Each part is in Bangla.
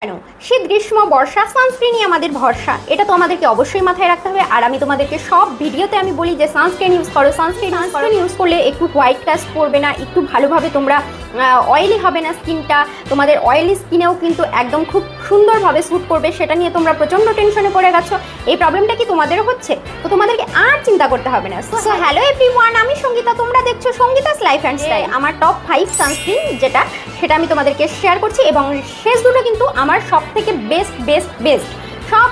কেন শীত গ্রীষ্ম বর্ষা সানস্ক্রিনই আমাদের ভরসা, এটা তো আমাদেরকে অবশ্যই মাথায় রাখতে হবে। আর আমি তোমাদেরকে সব ভিডিওতে আমি বলি যে সানস্ক্রিন ইউজ করো, সানস্ক্রিন ইউজ করলে একটু হোয়াইট কাস্ট করবে না, একটু ভালোভাবে তোমরা অয়েলি হবে না স্কিনটা, তোমাদের অয়েলি স্কিনেও কিন্তু একদম খুব সুন্দরভাবে স্যুট করবে। সেটা নিয়ে তোমরা প্রচণ্ড টেনশনে পড়ে গেছো। এই প্রবলেমটা কি তোমাদেরও হচ্ছে? তো তোমাদেরকে আর চিন্তা করতে হবে না। সো হ্যালো এভরিওয়ান, আমি সঙ্গীতা, তোমরা দেখছো সঙ্গীতাস লাইফ অ্যান্ড স্টাইল। আমার টপ 5 সানস্ক্রিন সেটা আমি তোমাদেরকে শেয়ার করছি, এবং শেষ দুটো কিন্তু আমার সব থেকে বেস্ট সব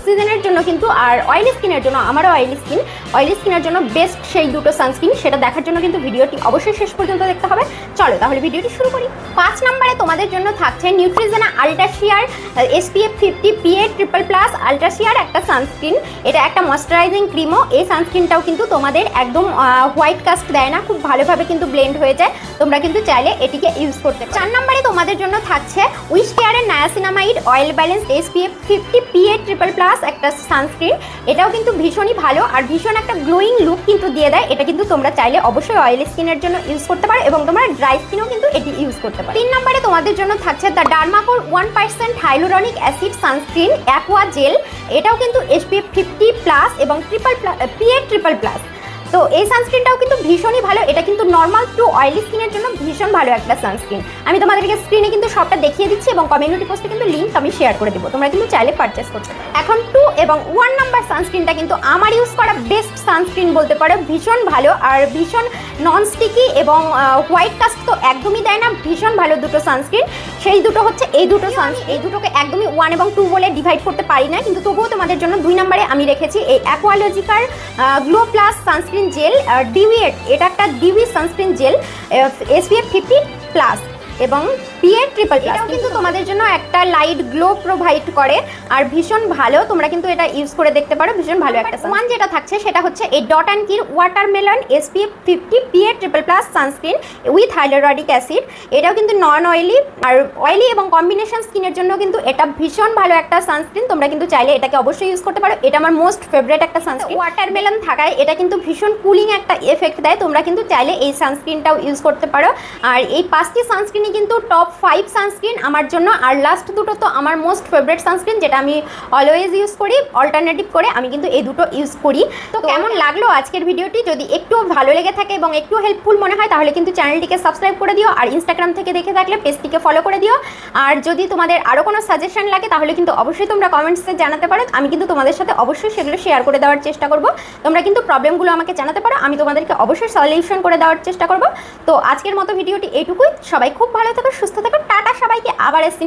সিজনের জন্য কিন্তু। আর অয়েলি স্কিনের জন্য, আমারও অয়েলি স্কিনের জন্য বেস্ট সেই দুটো সানস্ক্রিন, সেটা দেখার জন্য কিন্তু ভিডিওটি অবশ্যই শেষ পর্যন্ত দেখতে হবে। চলো তাহলে ভিডিওটি শুরু করি। 5 নম্বরে তোমাদের জন্য থাকছে নিউট্রিজেনা আলট্রা শিয়ার SPF 50 PA++ আলট্রা শিয়ার একটা সানস্ক্রিন। এটা একটা ময়শ্চারাইজিং ক্রিমও। এই সানস্ক্রিনটাও কিন্তু তোমাদের একদম হোয়াইট কাস্ট দেয় না, খুব ভালোভাবে কিন্তু ব্লেন্ড হয়ে যায়। তোমরা কিন্তু চাইলে এটিকে ইউজ করতে পারো। 4 নম্বরে তোমাদের জন্য থাকছে উইশ কেয়ারের niacinamide oil balance SPF 50 PA++ একটা সানস্ক্রিন। এটাও কিন্তু ভীষণই ভালো আর ভীষণ একটা গ্লোয়িং লুক কিন্তু দিয়ে দেয়। এটা কিন্তু তোমরা চাইলে অবশ্যই অয়েলি স্কিনের জন্য ইউজ করতে পারো, এবং তোমরা ড্রাই স্কিনেও কিন্তু এটি ইউজ করতে পারো। 3 নম্বরে তোমাদের জন্য থাকছে দ্য ডার্মাকোর 1% hyaluronic acid sunscreen aqua gel. এটাও কিন্তু SPF 50+ এবং PA++। তো এই সানস্ক্রিনটাও কিন্তু ভীষণই ভালো। এটা কিন্তু নর্মাল টু অয়েলি স্কিনের জন্য ভীষণ ভালো একটা সানস্ক্রিন। আমি তোমাদেরকে স্ক্রিনে কিন্তু সবটা দেখিয়ে দিচ্ছি, এবং কমিউনিটি পোস্টে কিন্তু লিঙ্ক আমি শেয়ার করে দেবো, তোমরা কিন্তু চাইলে পারচেস করতে পারো। এখন 2 এবং 1 নাম্বার সানস্ক্রিনটা কিন্তু আমার ইউজ করা বেস্ট সানস্ক্রিন বলতে পারো। ভীষণ ভালো আর ভীষণ নন স্টিকি, এবং হোয়াইট কাস্ট তো একদমই দেয় না। ভীষণ ভালো দুটো সানস্ক্রিন। সেই দুটো হচ্ছে এই দুটোকে একদমই 1 এবং 2 বলে ডিভাইড করতে পারি না, কিন্তু তবুও তোমাদের জন্য 2 নম্বরে আমি রেখেছি এই অ্যাকোয়ালজিকার glow plus sunscreen gel dewy. এটা একটা ডিউই সানস্ক্রিন জেল SPF 50+ এবং PA++। এটাও কিন্তু তোমাদের জন্য একটা লাইট গ্লো প্রোভাইড করে আর ভীষণ ভালো। তোমরা কিন্তু এটা ইউজ করে দেখতে পারো, ভীষণ ভালো একটা। 1 যেটা থাকছে সেটা হচ্ছে এই ডট অ্যান্ড কির watermelon SPF 50 PA++ sunscreen with hyaluronic acid. এটাও কিন্তু নন অয়েলি আর অয়েলি এবং কম্বিনেশন স্কিনের জন্য কিন্তু এটা ভীষণ ভালো একটা সানস্ক্রিন। তোমরা কিন্তু চাইলে এটাকে অবশ্যই ইউজ করতে পারো। এটা আমার মোস্ট ফেভারিট একটা সানস্ক্রিন। ওয়াটারমেলন থাকায় এটা কিন্তু ভীষণ কুলিং একটা এফেক্ট দেয়। তোমরা কিন্তু চাইলে এই সানস্ক্রিনটাও ইউজ করতে পারো। আর এই 5টি সানস্ক্রিন কিন্তু টপ 5 সানস্ক্রিন আমার জন্য। আর লাস্ট দুটো তো আমার মোস্ট ফেভারিট সানস্ক্রিন, যেটা আমি অলওয়েজ ইউজ করি অল্টারনেটিভ করে। আমি কিন্তু এই দুটো ইউজ করি। তো কেমন লাগলো আজকের ভিডিওটি? যদি একটু ভালো লেগে থাকে এবং একটু হেল্পফুল মনে হয় তাহলে কিন্তু চ্যানেলটিকে সাবস্ক্রাইব করে দিও, আর ইনস্টাগ্রাম থেকে দেখে থাকলে পেজটিকে ফলো করে দিও। আর যদি তোমাদের আরও কোনো সাজেশন লাগে তাহলে কিন্তু অবশ্যই তোমরা কমেন্টসে জানাতে পারো। আমি কিন্তু তোমাদের সাথে অবশ্যই সেগুলো শেয়ার করে দেওয়ার চেষ্টা করব। তোমরা কিন্তু প্রবলেমগুলো আমাকে জানাতে পারো, আমি তোমাদেরকে অবশ্যই সলিউশন করে দেওয়ার চেষ্টা করব। তো আজকের মতো ভিডিওটি এইটুকুই। সবাই খুব ভালো থাকো, সুস্থ থাকো, টাটা সবাইকে। আবার